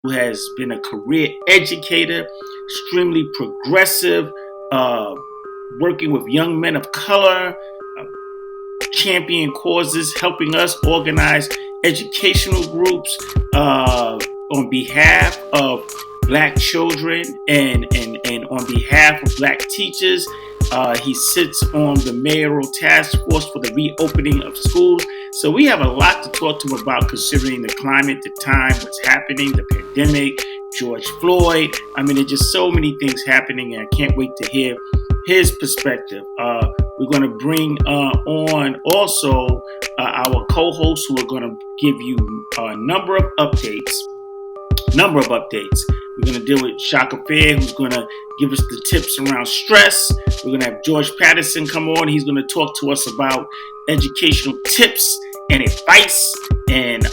who has been a career educator, extremely progressive, working with young men of color, champion causes, helping us organize educational groups on behalf of Black children and on behalf of Black teachers. He sits on the mayoral task force for the reopening of schools. So we have a lot to talk to him about, considering the climate, the time, what's happening, the pandemic, George Floyd. I mean, there's just so many things happening, and I can't wait to hear his perspective. We're going to bring on also our co-hosts, who are going to give you a number of updates. We're going to deal with Shaka Fair, who's going to give us the tips around stress. We're going to have George Patterson come on. He's going to talk to us about educational tips and advice and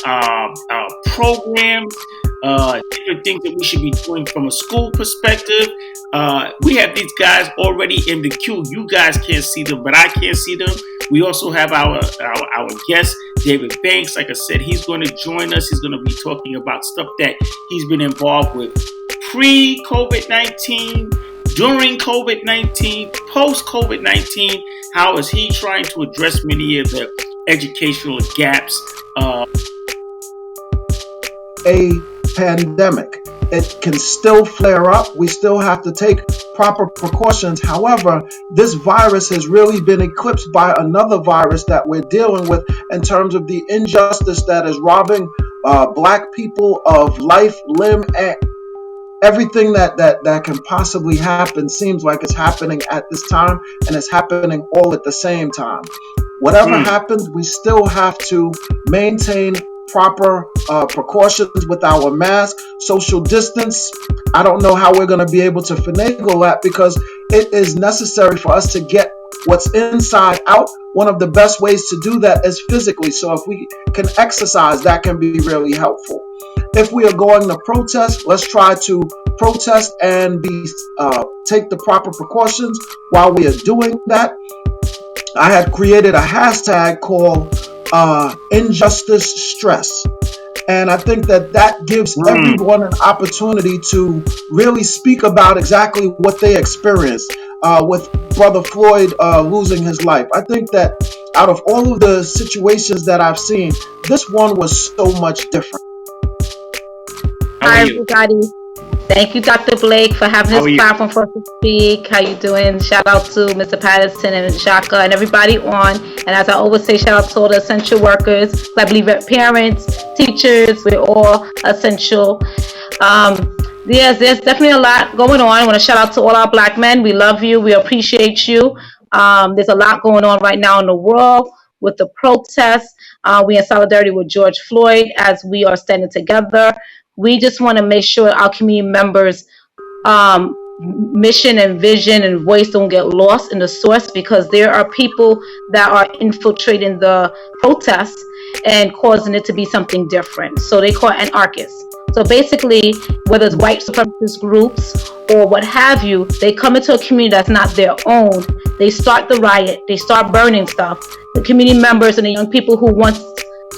programs, different things that we should be doing from a school perspective. We have these guys already in the queue. You guys can't see them, but I can't see them. We also have our guest, David Banks. Like I said, he's going to join us. He's going to be talking about stuff that he's been involved with pre-COVID-19, during COVID-19, post-COVID-19. How is he trying to address many of the educational gaps? A pandemic. It can still flare up. We still have to take proper precautions. However, this virus has really been eclipsed by another virus that we're dealing with in terms of the injustice that is robbing Black people of life, limb, and everything that can possibly happen. Seems like it's happening at this time, and it's happening all at the same time. Whatever happens, we still have to maintain proper precautions with our mask, social distance. I don't know how we're going to be able to finagle that, because it is necessary for us to get what's inside out. One of the best ways to do that is physically. So if we can exercise, that can be really helpful. If we are going to protest, let's try to protest and take the proper precautions while we are doing that. I had created a hashtag called injustice stress, and I think that gives everyone an opportunity to really speak about exactly what they experienced with Brother Floyd losing his life. I think that out of all of the situations that I've seen, this one was so much different. Hi everybody. Thank you, Dr. Blake, for having this platform for us to speak. How you doing? Shout out to Mr. Patterson and Shaka and everybody on. And as I always say, shout out to all the essential workers. I believe that parents, teachers, we're all essential. Yes, there's definitely a lot going on. I want to shout out to all our Black men. We love you. We appreciate you. There's a lot going on right now in the world with the protests. We're in solidarity with George Floyd as we are standing together. We just want to make sure our community members' mission and vision and voice don't get lost in the source, because there are people that are infiltrating the protests and causing it to be something different. So they call it anarchists. So basically, whether it's white supremacist groups or what have you, they come into a community that's not their own. They start the riot. They start burning stuff. The community members and the young people who want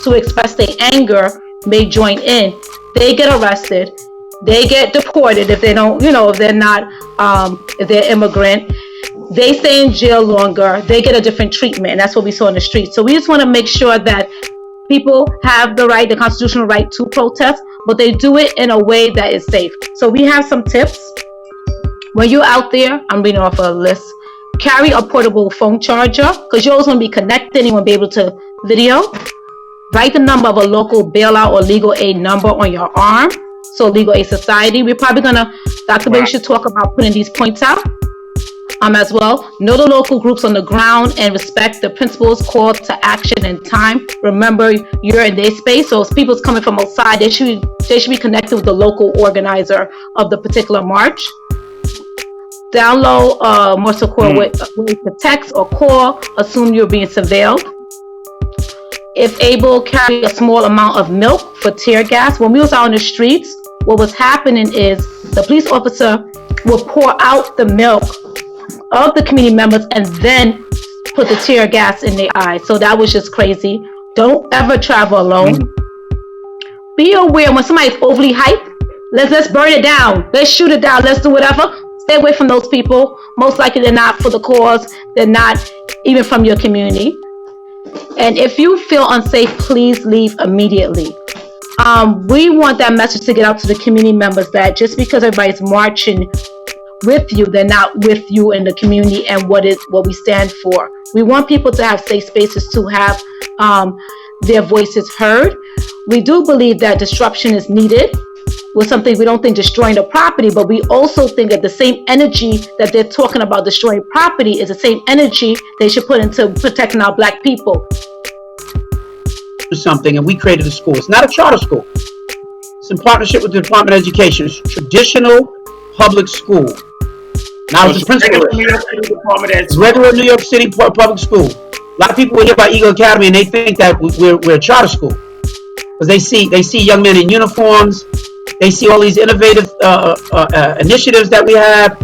to express their anger may join in. They get arrested. They get deported if they don't, if they're not, if they're immigrant. They stay in jail longer. They get a different treatment, and that's what we saw in the streets. So we just want to make sure that people have the right, the constitutional right to protest, but they do it in a way that is safe. So we have some tips. When you're out there, I'm reading off a list. Carry a portable phone charger, because you always want to be connected and you want to be able to video. Write the number of a local bailout or legal aid number on your arm. So Legal Aid Society. We're probably Dr. Bailey should talk about putting these points out as well. Know the local groups on the ground and respect the principles, call to action, and time. Remember, you're in their space. So if people's coming from outside, they should be connected with the local organizer of the particular march. Download more secure way to text or call. Assume you're being surveilled. If able, carry a small amount of milk for tear gas. When we was out on the streets, what was happening is the police officer would pour out the milk of the community members and then put the tear gas in their eyes. So that was just crazy. Don't ever travel alone. Be aware when somebody's overly hyped, Let's burn it down. Let's shoot it down. Let's do whatever. Stay away from those people. Most likely they're not for the cause. They're not even from your community. And if you feel unsafe, please leave immediately. We want that message to get out to the community members that just because everybody's marching with you, they're not with you in the community and what we stand for. We want people to have safe spaces to have their voices heard. We do believe that disruption is needed with something. We don't think destroying the property, but we also think that the same energy that they're talking about destroying property is the same energy they should put into protecting our Black people. Something, and we created a school. It's not a charter school. It's in partnership with the Department of Education. It's a traditional public school. Now, it's the principal. Regular New York City public school. A lot of people will hear about Eagle Academy and they think that we're a charter school because they see young men in uniforms. They see all these innovative initiatives that we have,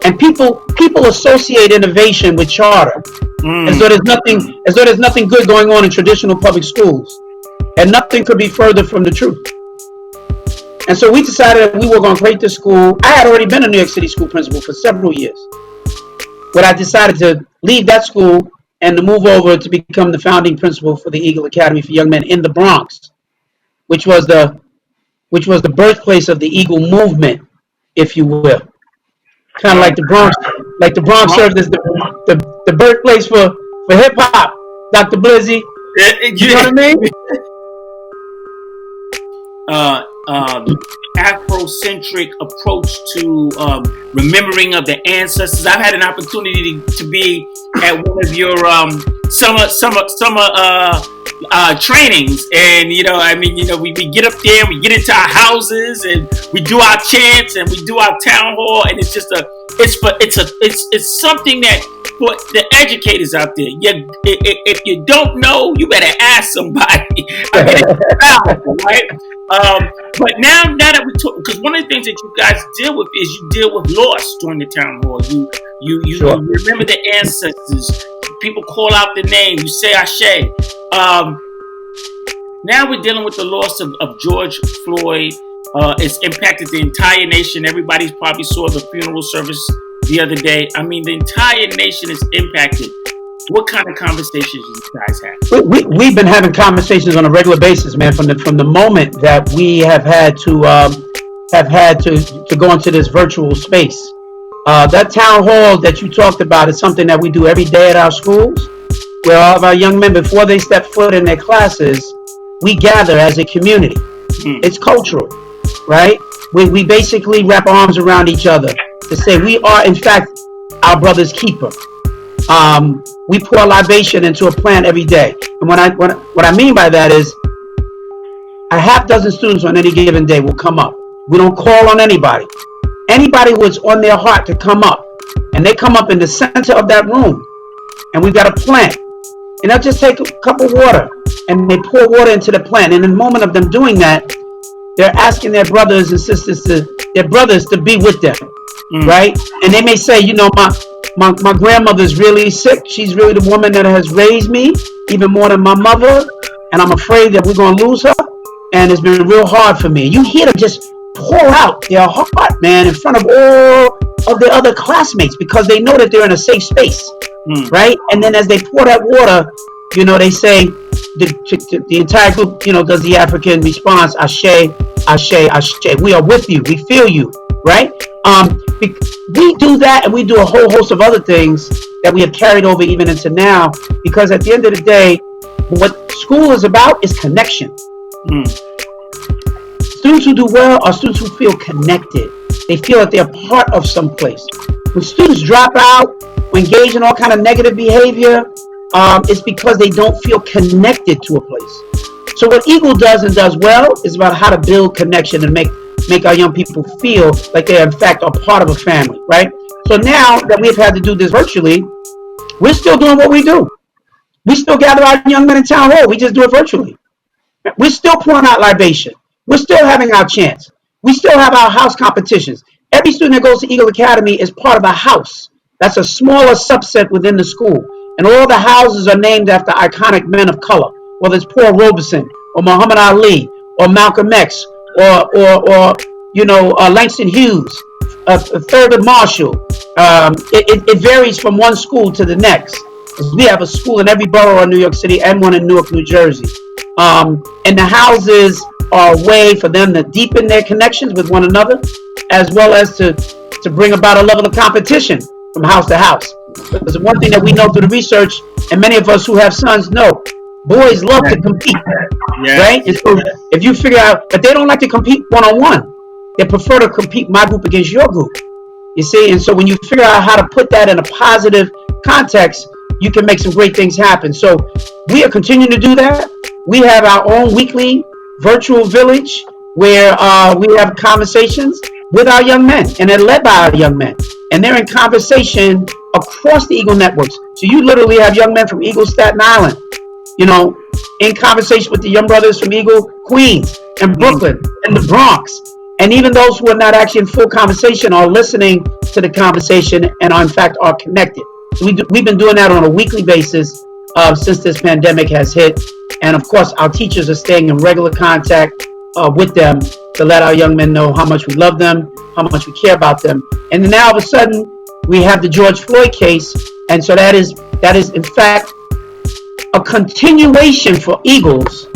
and people associate innovation with charter, as though there's nothing good going on in traditional public schools, and nothing could be further from the truth. And so we decided that we were going to create this school. I had already been a New York City school principal for several years, but I decided to leave that school and to move over to become the founding principal for the Eagle Academy for Young Men in the Bronx, which was the birthplace of the Eagle movement, if you will. Kind of like the Bronx, served as the birthplace for hip hop. Dr. Blizzy, you know what I mean? Afrocentric approach to remembering of the ancestors. I've had an opportunity to be at one of your summer trainings, and we get up there, we get into our houses, and we do our chants, and we do our town hall, and it's just it's something that for the educators out there, if you don't know, you better ask somebody. I mean, it's powerful, right? But now that we talk, because one of the things that you guys deal with is you deal with loss during the town hall. You remember the ancestors. People call out the name. You say Ashe. Now we're dealing with the loss of George Floyd. It's impacted the entire nation. Everybody's probably saw the funeral service the other day. I mean, the entire nation is impacted. What kind of conversations you guys have? We've been having conversations on a regular basis, man. From the moment that we have had to go into this virtual space. That town hall that you talked about is something that we do every day at our schools, where all of our young men, before they step foot in their classes, we gather as a community. It's cultural, right? We basically wrap arms around each other to say we are, in fact, our brother's keeper. We pour libation into a plant every day. And what I mean by that is a half dozen students on any given day will come up. We don't call on anybody. Anybody who is on their heart to come up, and they come up in the center of that room, and we've got a plant, and they'll just take a cup of water, and they pour water into the plant. And in the moment of them doing that, they're asking their brothers and sisters to be with them, right? And they may say, my grandmother's really sick. She's really the woman that has raised me, even more than my mother, and I'm afraid that we're going to lose her, and it's been real hard for me. You hear them just pour out their heart, man, in front of all of their other classmates because they know that they're in a safe space, right? And then as they pour that water, they say, the entire group, does the African response, Ashe, Ashe, Ashe. We are with you. We feel you, right? We do that, and we do a whole host of other things that we have carried over even into now, because at the end of the day, what school is about is connection. Students who do well are students who feel connected. They feel that they're part of some place. When students drop out or engage in all kind of negative behavior, it's because they don't feel connected to a place. So what Eagle does and does well is about how to build connection and make our young people feel like they in fact are part of a family, right? So now that we've had to do this virtually, we're still doing what we do. We still gather our young men in town hall. We just do it virtually. We're still pouring out libation. We're still having our chants. We still have our house competitions. Every student that goes to Eagle Academy is part of a house. That's a smaller subset within the school. And all the houses are named after iconic men of color, whether it's Paul Robeson or Muhammad Ali or Malcolm X or Langston Hughes, Thurgood Marshall. It varies from one school to the next. We have a school in every borough of New York City and one in Newark, New Jersey. And the houses are a way for them to deepen their connections with one another, as well as to bring about a level of competition from house to house. Because the one thing that we know through the research, and many of us who have sons know, boys love to compete, right? And so if you figure out, but they don't like to compete one-on-one. They prefer to compete my group against your group. You see, and so when you figure out how to put that in a positive context, you can make some great things happen. So we are continuing to do that. We have our own weekly virtual village where we have conversations with our young men, and they're led by our young men, and they're in conversation across the Eagle networks. So you literally have young men from Eagle Staten Island, in conversation with the young brothers from Eagle Queens and Brooklyn and the Bronx. And even those who are not actually in full conversation are listening to the conversation and are in fact are connected. So we've been doing that on a weekly basis since this pandemic has hit. And of course, our teachers are staying in regular contact with them to let our young men know how much we love them, how much we care about them. And then now all of a sudden, we have the George Floyd case. And so that is in fact a continuation for Eagles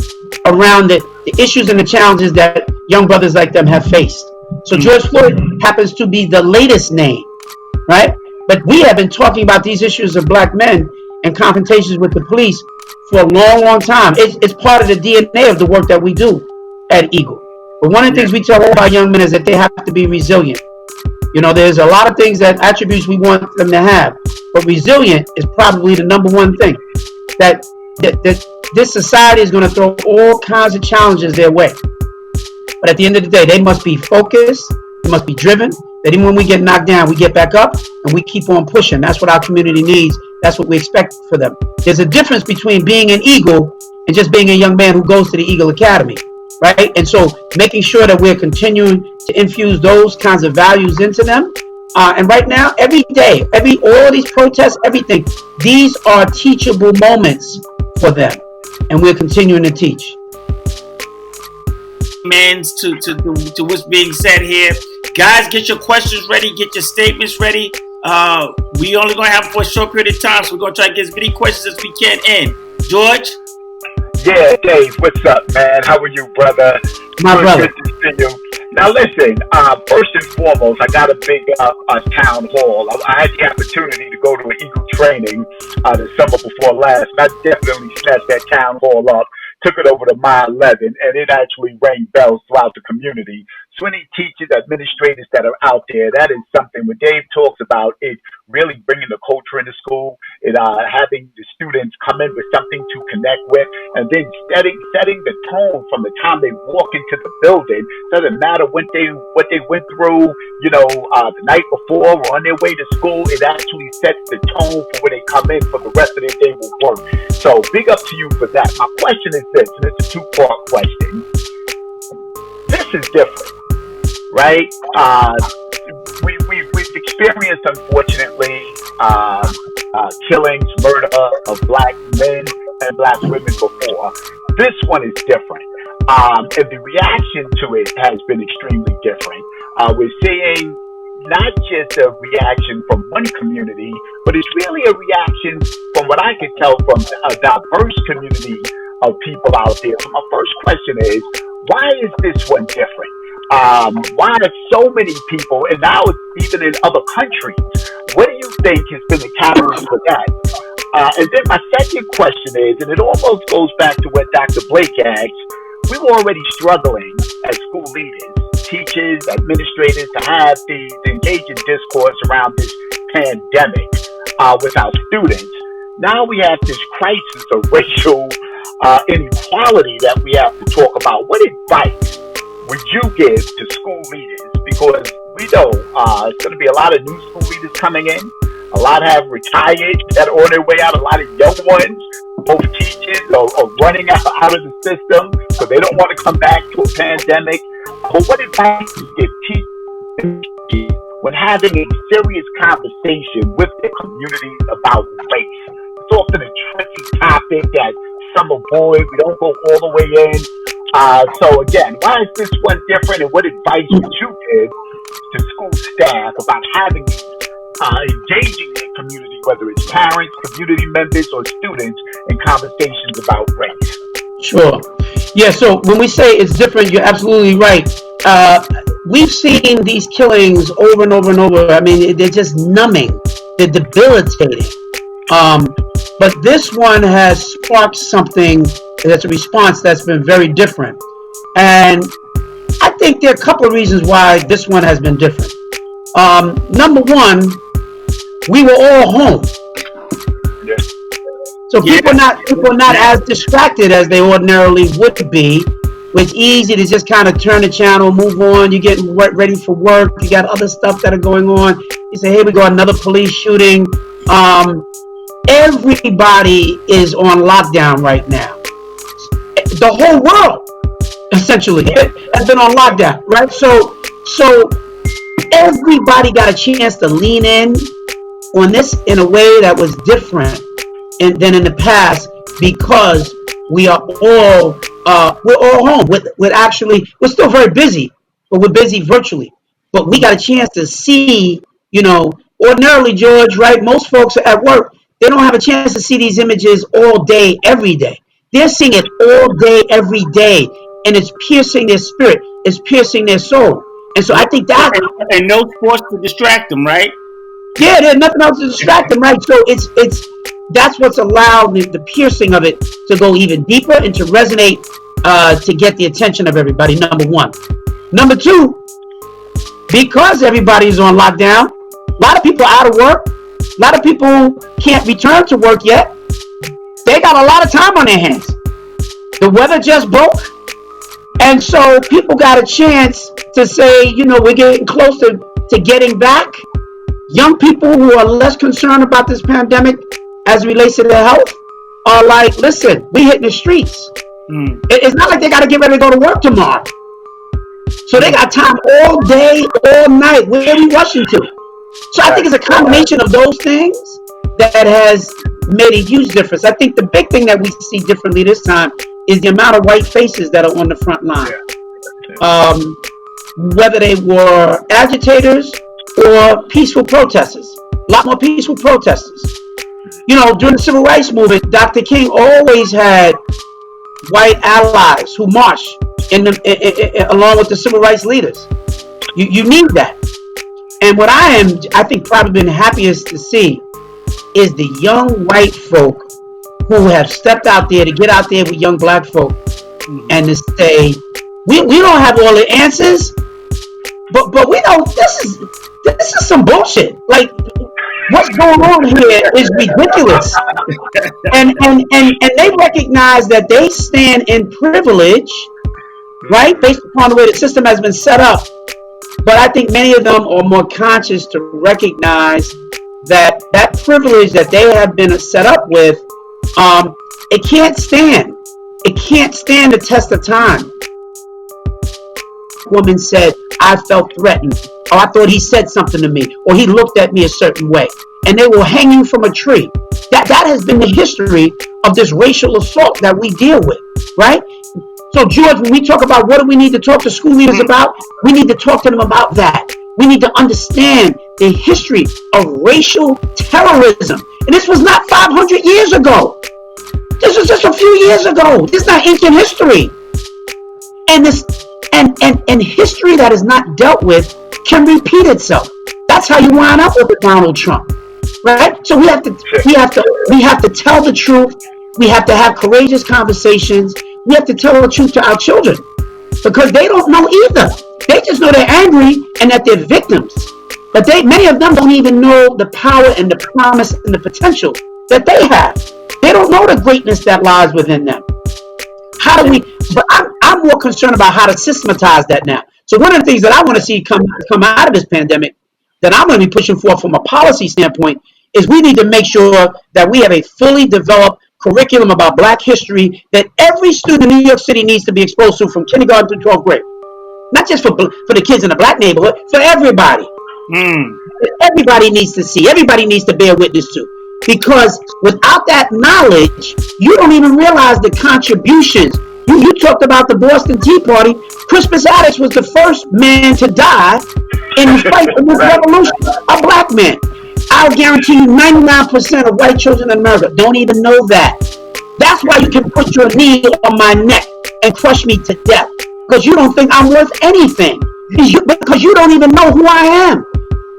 around the issues and the challenges that young brothers like them have faced. So George Floyd happens to be the latest name, right? But we have been talking about these issues of black men and confrontations with the police for a long, long time. It's part of the DNA of the work that we do at Eagle. But one of the things we tell all our young men is that they have to be resilient. There's a lot of things, attributes we want them to have, but resilient is probably the number one thing that this society is going to throw all kinds of challenges their way. But at the end of the day, they must be focused, they must be driven, that even when we get knocked down, we get back up and we keep on pushing. That's what our community needs. That's what we expect for them. There's a difference between being an Eagle and just being a young man who goes to the Eagle Academy, right? And so making sure that we're continuing to infuse those kinds of values into them. And right now, every day, all of these protests, everything, these are teachable moments for them. And we're continuing to teach. To what's being said here. Guys, get your questions ready, get your statements ready. We only gonna have for a short period of time, so we're gonna try to get as many questions as we can in. George? Yeah, Dave, what's up, man? How are you, brother? My brother. Good to see you. Now listen, first and foremost, I got a big town hall. I had the opportunity to go to an Eagle training the summer before last, and I definitely snatched that town hall up, took it over to Mile 11, and it actually rang bells throughout the community. So any teachers, administrators that are out there, that is something when Dave talks about it really bringing the culture into school, it having the students come in with something to connect with, and then setting the tone from the time they walk into the building. Doesn't matter what they went through, the night before or on their way to school. It actually sets the tone for when they come in for the rest of their day will work. So big up to you for that. My question is this, and it's a two-part question. This is different, right? We've experienced, unfortunately, killings, murder of black men and black women before. This one is different. And the reaction to it has been extremely different. We're seeing not just a reaction from one community, but it's really a reaction from what I could tell from a diverse community of people out there. So my first question is, why is this one different? Why are so many people, and now it's even in other countries, what do you think has been the catalyst for that? And then my second question is, and it almost goes back to what Dr. Blake asked, we were already struggling as school leaders, teachers, administrators, to engage in discourse around this pandemic with our students. Now we have this crisis of racial inequality that we have to talk about. What advice would you give to school leaders? Because we know it's going to be a lot of new school leaders coming in. A lot have retired that are on their way out. A lot of young ones, both teachers, are running out of the system, so they don't want to come back to a pandemic. But what advice would you give teachers when having a serious conversation with their communities about race? It's often a tricky topic that some avoid. We don't go all the way in. So again, why is this one different, and what advice would you is to school staff about having engaging their community, whether it's parents, community members, or students, in conversations about race? Sure. Yeah, so when we say it's different, you're absolutely right. We've seen these killings over and over and over. I mean, they're just numbing. They're debilitating. But this one has sparked something that's a response that's been very different. And I think there are a couple of reasons why this one has been different. Number one, we were all home. Yeah. So people are not as distracted as they ordinarily would be. It's easy to just kind of turn the channel, move on. You're getting ready for work. You got other stuff that are going on. You say, "Hey, we got another police shooting." Everybody is on lockdown right now. The whole world, essentially, has been on lockdown, right? So everybody got a chance to lean in on this in a way that was different than in the past, because we're all home. We're still very busy, but we're busy virtually. But we got a chance to see, ordinarily, George, right? Most folks are at work. They don't have a chance to see these images all day, every day. They're seeing it all day, every day, and it's piercing their spirit. It's piercing their soul. And so I think that, and no sports to distract them, right? Yeah, there's nothing else to distract them, right? So that's what's allowed the piercing of it to go even deeper and to resonate, to get the attention of everybody. Number one. Number two, because everybody's on lockdown, a lot of people are out of work. A lot of people can't return to work yet. They got a lot of time on their hands. The weather just broke. And so people got a chance to say, we're getting close to getting back. Young people who are less concerned about this pandemic as it relates to their health are like, listen, we hitting the streets. It's not like they got to get ready to go to work tomorrow. So they got time all day, all night. Where are we rushing to? So I think it's a combination of those things that has made a huge difference. I think the big thing that we see differently this time is the amount of white faces that are on the front line. Whether they were agitators or peaceful protesters. A lot more peaceful protesters. During the Civil Rights Movement, Dr. King always had white allies who marched along with the civil rights leaders. You need that. And what I think probably been happiest to see is the young white folk who have stepped out there to get out there with young black folk and to say, we don't have all the answers, but we know this is some bullshit. Like, what's going on here is ridiculous. And they recognize that they stand in privilege, right, based upon the way the system has been set up. But I think many of them are more conscious to recognize that privilege that they have been set up with, it can't stand the test of time. Woman said, I felt threatened, or I thought he said something to me, or he looked at me a certain way, and they will hang you from a tree. That has been the history of this racial assault that we deal with, right? So, George, when we talk about what do we need to talk to school leaders about, we need to talk to them about that. We need to understand the history of racial terrorism. And this was not 500 years ago. This was just a few years ago. This is not ancient history. And history that is not dealt with can repeat itself. That's how you wind up with Donald Trump, right? So we have to tell the truth. We have to have courageous conversations. We have to tell the truth to our children, because they don't know either. They just know they're angry and that they're victims. But many of them don't even know the power and the promise and the potential that they have. They don't know the greatness that lies within them. But I'm more concerned about how to systematize that now. So one of the things that I want to see come out of this pandemic that I'm going to be pushing for from a policy standpoint is we need to make sure that we have a fully developed curriculum about Black history that every student in New York City needs to be exposed to from kindergarten to 12th grade. Not just for the kids in the Black neighborhood, for everybody. Everybody needs to see, everybody needs to bear witness to. Because without that knowledge, you don't even realize the contributions You talked about the Boston Tea Party. Crispus Attucks was the first man to die in the fight in this revolution. A black man. I'll guarantee you 99% of white children in America don't even know that. That's why you can put your knee on my neck and crush me to death. Because you don't think I'm worth anything. Because you don't even know who I am.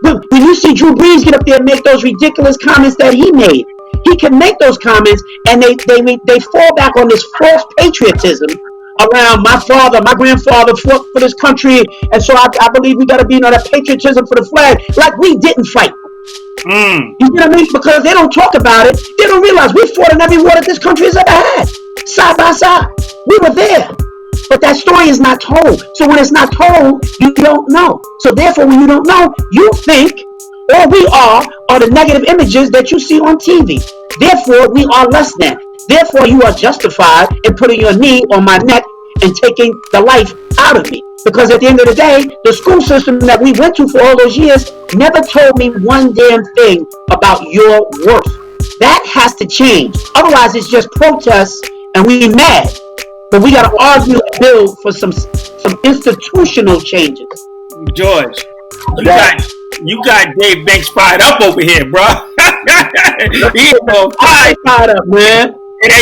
When you see Drew Brees get up there and make those ridiculous comments that he made, he can make those comments and they fall back on this false patriotism around my father, my grandfather fought for this country, and so I believe we got to be that patriotism for the flag, like we didn't fight. You know what I mean? Because they don't talk about it. They don't realize we fought in every war that this country has ever had, side by side. We were there. But that story is not told. So when it's not told, you don't know. So therefore, when you don't know, you think all we are the negative images that you see on TV. Therefore, we are less than. Therefore, you are justified in putting your knee on my neck and taking the life out of me. Because at the end of the day, the school system that we went to for all those years never told me one damn thing about your worth. That has to change. Otherwise, it's just protests and we mad. But we got to argue and build for some institutional changes. George, you got Dave Banks fired up over here, bro. He's fired up, man. And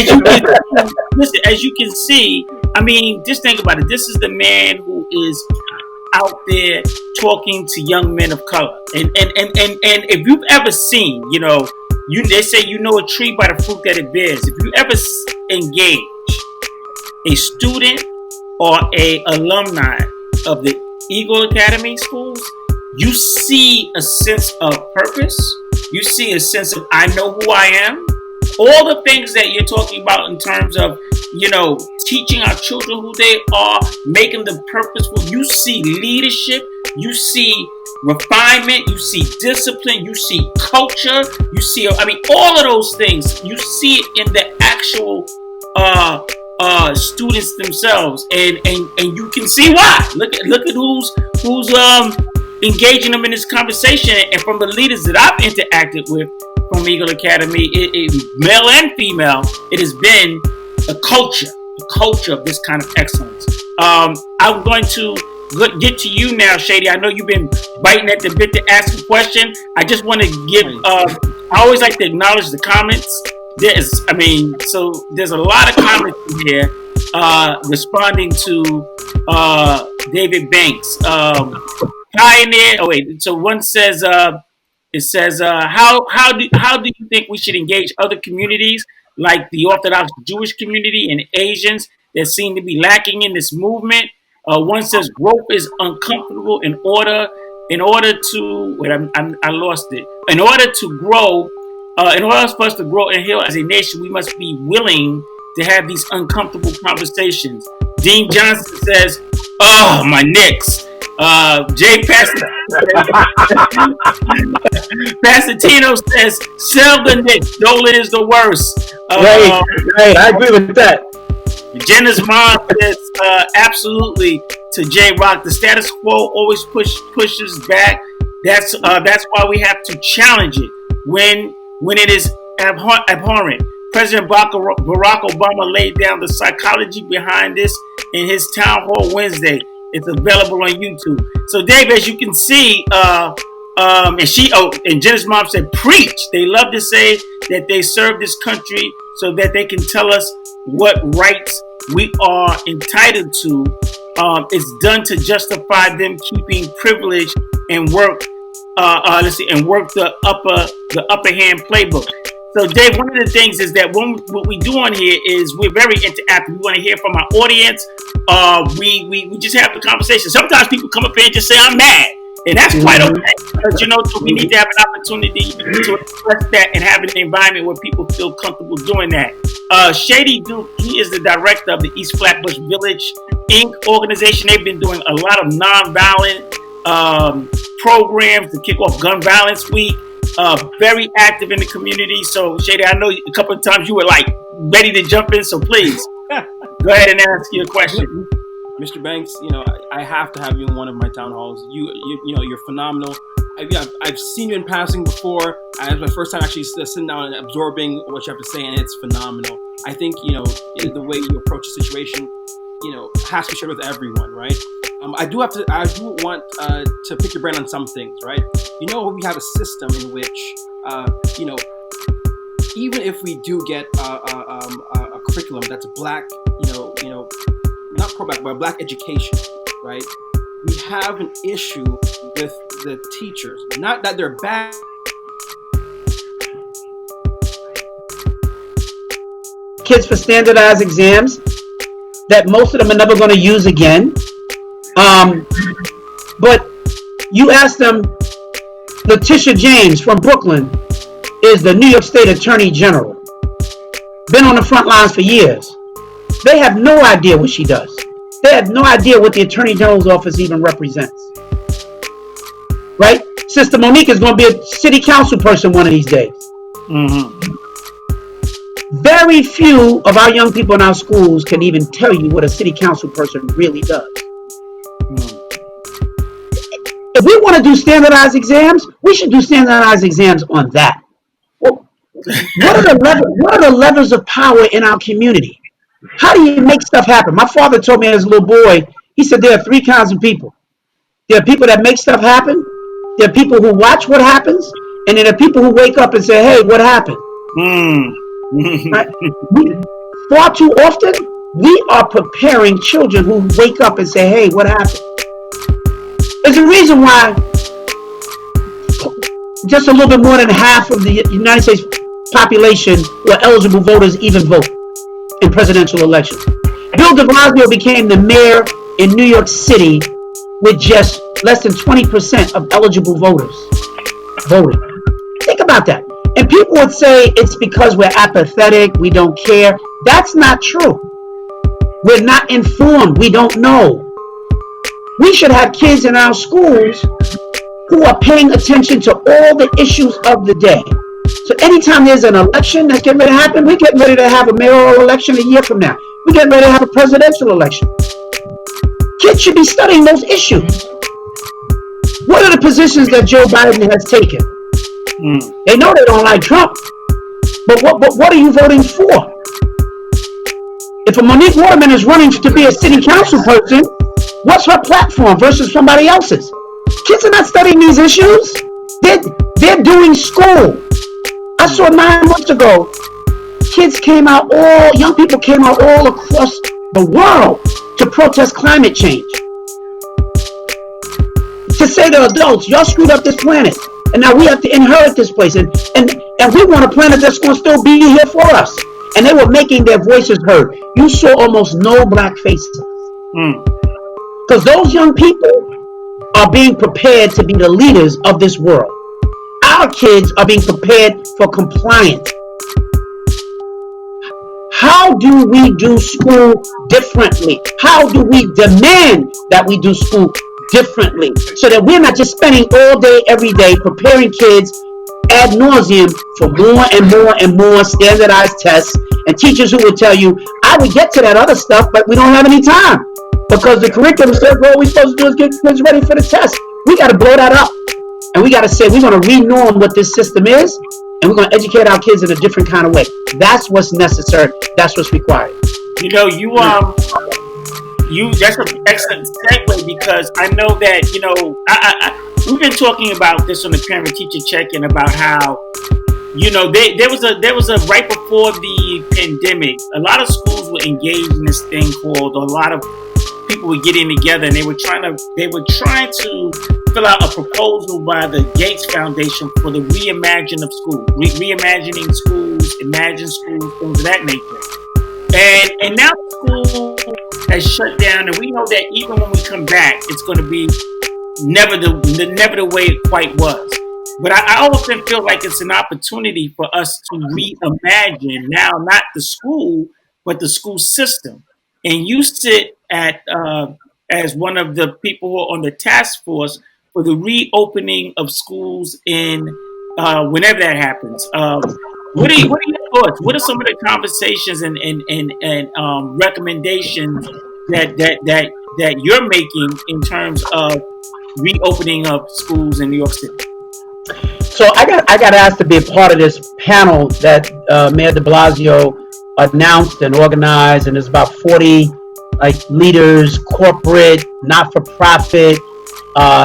as you can see, I mean, just think about it. This is the man who is out there talking to young men of color. And if you've ever seen, they say you know a tree by the fruit that it bears. If you ever engage a student or a alumni of the Eagle Academy schools, you see a sense of purpose. You see a sense of, I know who I am. All the things that you're talking about in terms of, teaching our children who they are, making them purposeful. You see leadership. You see refinement. You see discipline. You see culture. You see, all of those things. You see it in the actual students themselves, and you can see why. Look at who's engaging them in this conversation. And from the leaders that I've interacted with from Eagle Academy, male and female, it has been a culture of this kind of excellence. I'm going to get to you now, Shady. I know you've been biting at the bit to ask a question. I just want to give. I always like to acknowledge the comments. There's a lot of comments in here responding to David Banks. Pioneer. Oh wait. So one says, it says, how do you think we should engage other communities like the Orthodox Jewish community and Asians that seem to be lacking in this movement? One says growth is uncomfortable in order to wait. I lost it. In order to grow. In order for us to grow and heal as a nation, we must be willing to have these uncomfortable conversations. Dean Johnson says, "Oh, my Knicks." Jay Passatino says, "Sell the Knicks. Dolan is the worst." Right. I agree with that. Jenna's mom says, "Absolutely." To J Rock, the status quo always pushes back. That's why we have to challenge it when it is abhorrent. President Barack Obama laid down the psychology behind this in his town hall Wednesday. It's available on YouTube. So, Dave, as you can see, and Jenna's mom said, preach. They love to say that they serve this country so that they can tell us what rights we are entitled to. It's done to justify them keeping privilege and work the upper hand playbook. So, Dave, one of the things is that what we do on here is we're very interactive. We want to hear from our audience. We just have the conversation. Sometimes people come up here and just say, I'm mad. And that's quite okay. But, so we need to have an opportunity to express that and have an environment where people feel comfortable doing that. Shady Duke, he is the director of the East Flatbush Village Inc. organization. They've been doing a lot of nonviolent programs to kick off Gun Violence Week. Very active in the community. So, Shady, I know a couple of times you were like ready to jump in. So please go ahead and ask your question. Mr. Banks, I have to have you in one of my town halls. You're phenomenal. I've seen you in passing before. It was my first time actually sitting down and absorbing what you have to say, and it's phenomenal. I think the way you approach the situation, has to be shared with everyone, right? I do want to pick your brain on some things, right? We have a system in which, even if we do get a curriculum that's black, not pro-black, but black education, right? We have an issue with the teachers. Not that they're bad. Kids for standardized exams that most of them are never going to use again. But you ask them, Letitia James from Brooklyn is the New York State Attorney General. Been on the front lines for years. They have no idea what she does. They have no idea what the Attorney General's office even represents. Right? Sister Monique is going to be a city council person one of these days. Mm-hmm. Very few of our young people in our schools can even tell you what a city council person really does. Mm-hmm. If we want to do standardized exams, we should do standardized exams on that. Well, what are the levers of power in our community? How do you make stuff happen? My father told me as a little boy, he said there are three kinds of people. There are people that make stuff happen. There are people who watch what happens. And then there are people who wake up and say, hey, what happened? Right? Far too often, we are preparing children who wake up and say, hey, what happened? There's a reason why just a little bit more than half of the United States population who are eligible voters even vote in presidential elections. Bill de Blasio became the mayor in New York City with just less than 20% of eligible voters voting. Think about that. And people would say it's because we're apathetic, we don't care. That's not true. We're not informed, we don't know. We should have kids in our schools who are paying attention to all the issues of the day. So anytime there's an election that's getting ready to happen, we're getting ready to have a mayoral election a year from now. We're getting ready to have a presidential election. Kids should be studying those issues. What are the positions that Joe Biden has taken? They know they don't like Trump, but what are you voting for? If a Monique Waterman is running to be a city council person, what's her platform versus somebody else's? Kids are not studying these issues. They're doing school. I saw 9 months ago, young people came out all across the world to protest climate change. To say to adults, y'all screwed up this planet, and now we have to inherit this place, and we want a planet that's going to still be here for us. And they were making their voices heard. You saw almost no black faces. Because those young people are being prepared to be the leaders of this world. Our kids are being prepared for compliance. How do we do school differently? How do we demand that we do school differently so that we're not just spending all day, every day preparing kids ad nauseum for more and more and more standardized tests, and teachers who will tell you, I would get to that other stuff, but we don't have any time because the curriculum says all we're supposed to do is get kids ready for the test. We got to blow that up, and we got to say we're going to renorm what this system is, and we're going to educate our kids in a different kind of way. That's what's necessary. That's what's required. That's an excellent segue, because I know that, we've been talking about this on the Parent Teacher Check-In about how, there was a right before the pandemic, a lot of schools were engaged in this thing called, a lot of people were getting together, and they were trying to fill out a proposal by the Gates Foundation for the reimagining of schools, reimagining schools, imagine schools, things of that nature. And now school has shut down, and we know that even when we come back, it's going to be never the way it quite was. But I often feel like it's an opportunity for us to reimagine now, not the school, but the school system. And you sit as one of the people who are on the task force for the reopening of schools in whenever that happens. What are your thoughts? What are some of the conversations and recommendations that you're making in terms of reopening of schools in New York City? So I got asked to be a part of this panel that Mayor de Blasio announced and organized, and there's about 40 leaders, corporate, not-for-profit,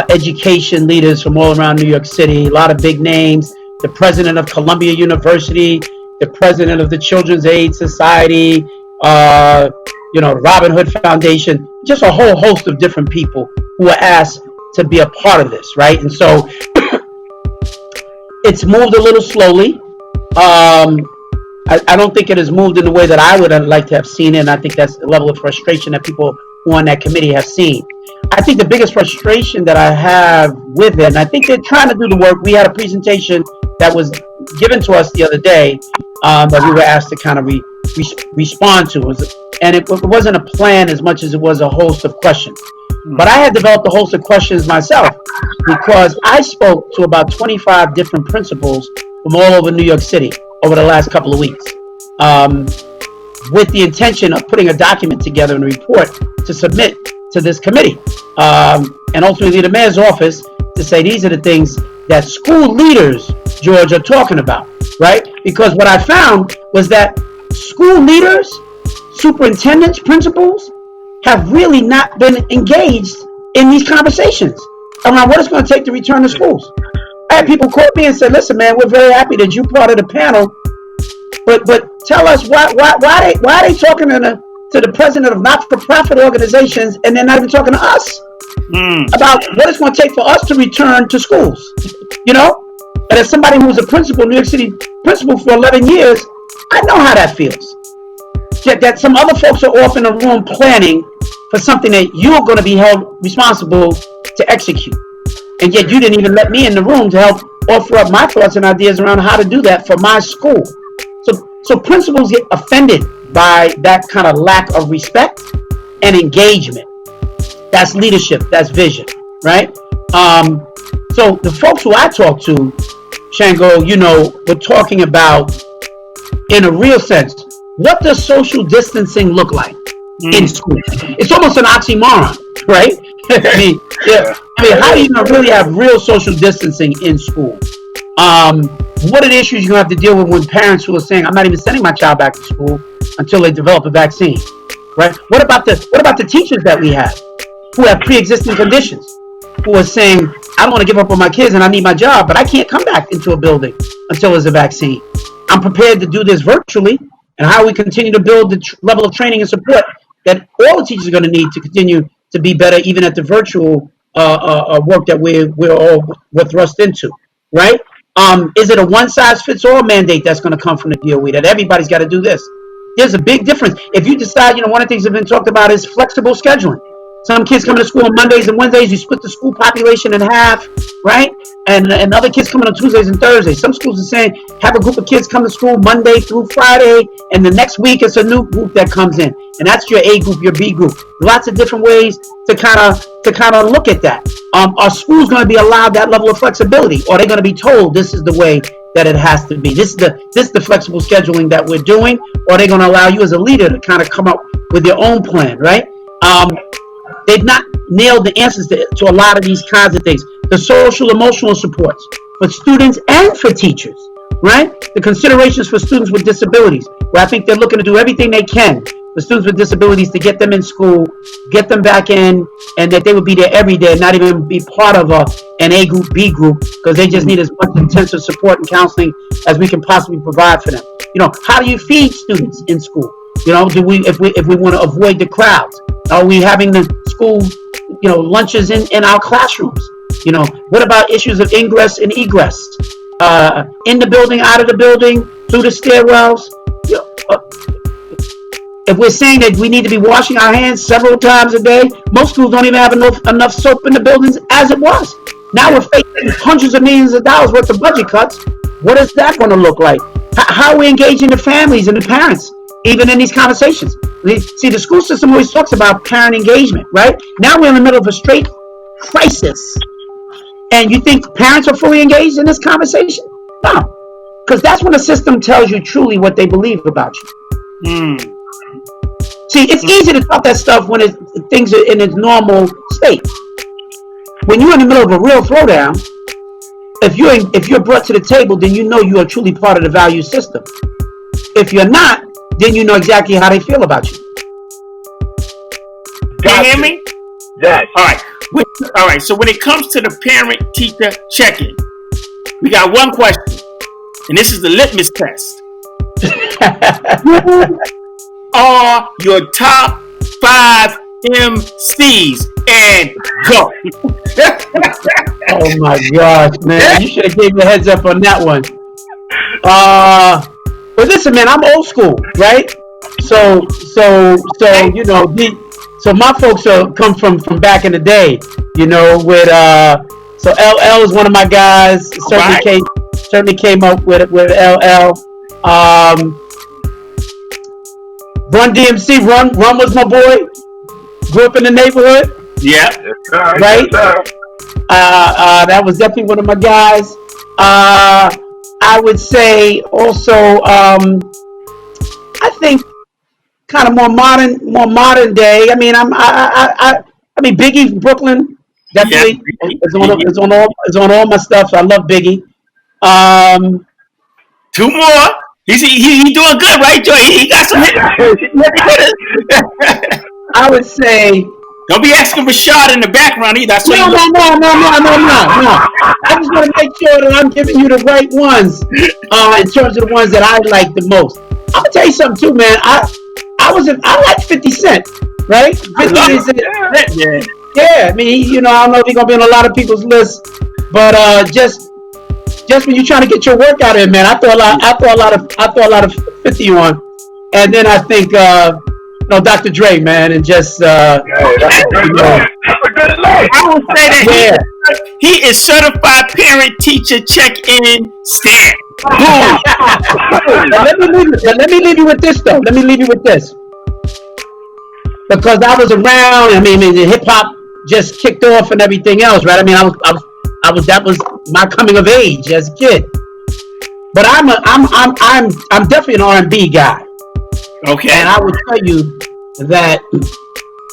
education leaders from all around New York City, a lot of big names, the president of Columbia University, the president of the Children's Aid Society, the Robin Hood Foundation, just a whole host of different people who were asked to be a part of this, right? And so it's moved a little slowly. I don't think it has moved in the way that I would have liked to have seen it, and I think that's the level of frustration that people who are on that committee have seen. I think the biggest frustration that I have with it, and I think they're trying to do the work. We had a presentation that was given to us the other day that we were asked to kind of respond to, and it wasn't a plan as much as it was a host of questions. But I had developed a host of questions myself because I spoke to about 25 different principals from all over New York City over the last couple of weeks with the intention of putting a document together and a report to submit to this committee and ultimately the mayor's office to say these are the things that school leaders, George, are talking about, right? Because what I found was that school leaders, superintendents, principals have really not been engaged in these conversations around what it's going to take to return to schools. I had people call me and say, listen, man, we're very happy that you're part of the panel, but tell us why are they talking to the president of not-for-profit organizations and they're not even talking to us about what it's going to take for us to return to schools, And as somebody who was a principal, New York City principal for 11 years, I know how that feels. That some other folks are off in the room planning for something that you're going to be held responsible to execute. And yet you didn't even let me in the room to help offer up my thoughts and ideas around how to do that for my school. So principals get offended by that kind of lack of respect and engagement. That's leadership, that's vision, right? So the folks who I talk to, Shango, we're talking about, in a real sense, what does social distancing look like in school? It's almost an oxymoron, right? I mean, how do you really have real social distancing in school? What are the issues you're going to have to deal with when parents who are saying, I'm not even sending my child back to school until they develop a vaccine, right? What about the teachers that we have who have pre-existing conditions, who are saying, I don't want to give up on my kids and I need my job, but I can't come back into a building until there's a vaccine. I'm prepared to do this virtually, and how we continue to build the level of training and support that all the teachers are going to need to continue to be better, even at the virtual work that we're thrust into, right? Is it a one-size-fits-all mandate that's going to come from the DOE, that everybody's got to do this? There's a big difference. If you decide, one of the things that have been talked about is flexible scheduling. Some kids come to school on Mondays and Wednesdays. You split the school population in half, right? And other kids coming on Tuesdays and Thursdays. Some schools are saying have a group of kids come to school Monday through Friday, and the next week it's a new group that comes in, and that's your A group, your B group. Lots of different ways to kind of look at that. Are schools going to be allowed that level of flexibility, or are they going to be told this is the way that it has to be? This is the flexible scheduling that we're doing, or are they going to allow you as a leader to kind of come up with your own plan, right? They've not nailed the answers to a lot of these kinds of things. The social emotional supports for students and for teachers, right? The considerations for students with disabilities, where I think they're looking to do everything they can for students with disabilities to get them in school, get them back in, and that they would be there every day, not even be part of an A group, B group, because they just need as much intensive support and counseling as we can possibly provide for them. How do you feed students in school? Do we, if we want to avoid the crowds? Are we having the school, lunches in our classrooms? What about issues of ingress and egress? In the building, out of the building, through the stairwells? If we're saying that we need to be washing our hands several times a day, most schools don't even have enough soap in the buildings as it was. Now we're facing hundreds of millions of dollars worth of budget cuts. What is that going to look like? How are we engaging the families and the parents, even in these conversations? See, the school system always talks about parent engagement, right? Now we're in the middle of a straight crisis. And you think parents are fully engaged in this conversation? No. Because that's when the system tells you truly what they believe about you. See, it's easy to talk that stuff when things are in its normal state. when you're in the middle of a real throwdown, if you're brought to the table, then you know you are truly part of the value system. If you're not, then you know exactly how they feel about you. Can you hear me? Yes. All right. All right. So when it comes to the parent-teacher check-in, we got one question, and this is the litmus test. Who are your top 5 MCs? And go. Oh my gosh, man! You should have gave me a heads up on that one. But listen, man, I'm old school, right? So you know, so my folks come from back in the day, you know, with so LL is one of my guys. Certainly came up with LL. Run DMC, Run was my boy. Grew up in the neighborhood. Yeah. Right. That was definitely one of my guys. I would say also, I think kind of more modern day. I mean, I mean Biggie from Brooklyn definitely is on all my stuff. So I love Biggie. 2 more. He doing good, right, Joy? He got some hits. I would say. Don't be asking Rashad in the background either. No. I just want to make sure that I'm giving you the right ones in terms of the ones that I like the most. I'm gonna tell you something too, man. I like 50 Cent, right? 50 is yeah. I mean, you know, I don't know if he's gonna be on a lot of people's lists, but just when you're trying to get your workout in, man, I throw a lot of 50 on, and then I think. No, Dr. Dre, man, and just that's a good look. I would say that he is certified parent-teacher check-in stamp. Let me leave you with this though. Let me leave you with this, because I was around. I mean, hip hop just kicked off and everything else, right? I mean, I was that was my coming of age as a kid. But I'm definitely an R&B guy. Okay. And I will tell you that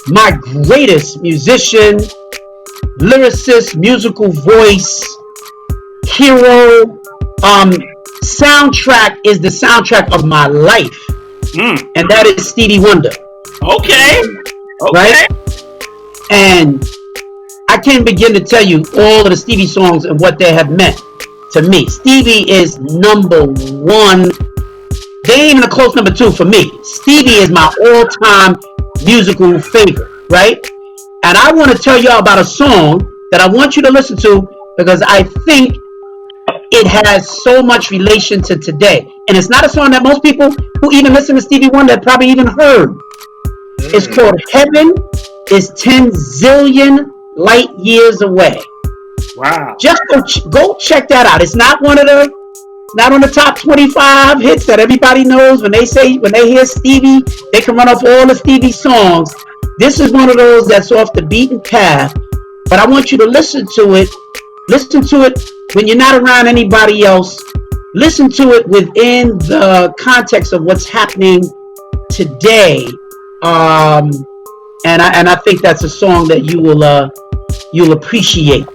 my greatest musician, lyricist, musical voice, hero, soundtrack is the soundtrack of my life. And that is Stevie Wonder. Okay. Right? And I can't begin to tell you all of the Stevie songs and what they have meant to me. Stevie is number 1. They ain't even a close number 2 for me. Stevie is my all-time musical favorite, right? And I want to tell y'all about a song that I want you to listen to because I think it has so much relation to today. And it's not a song that most people who even listen to Stevie Wonder probably even heard. It's called Heaven is 10 Zillion Light Years Away. Wow. Just go check that out. It's not one of the not on the top 25 hits that everybody knows. When they hear Stevie, they can run off all the Stevie songs. This is one of those that's off the beaten path. But I want you to listen to it. Listen to it when you're not around anybody else. Listen to it within the context of what's happening today. And I think that's a song that you'll appreciate.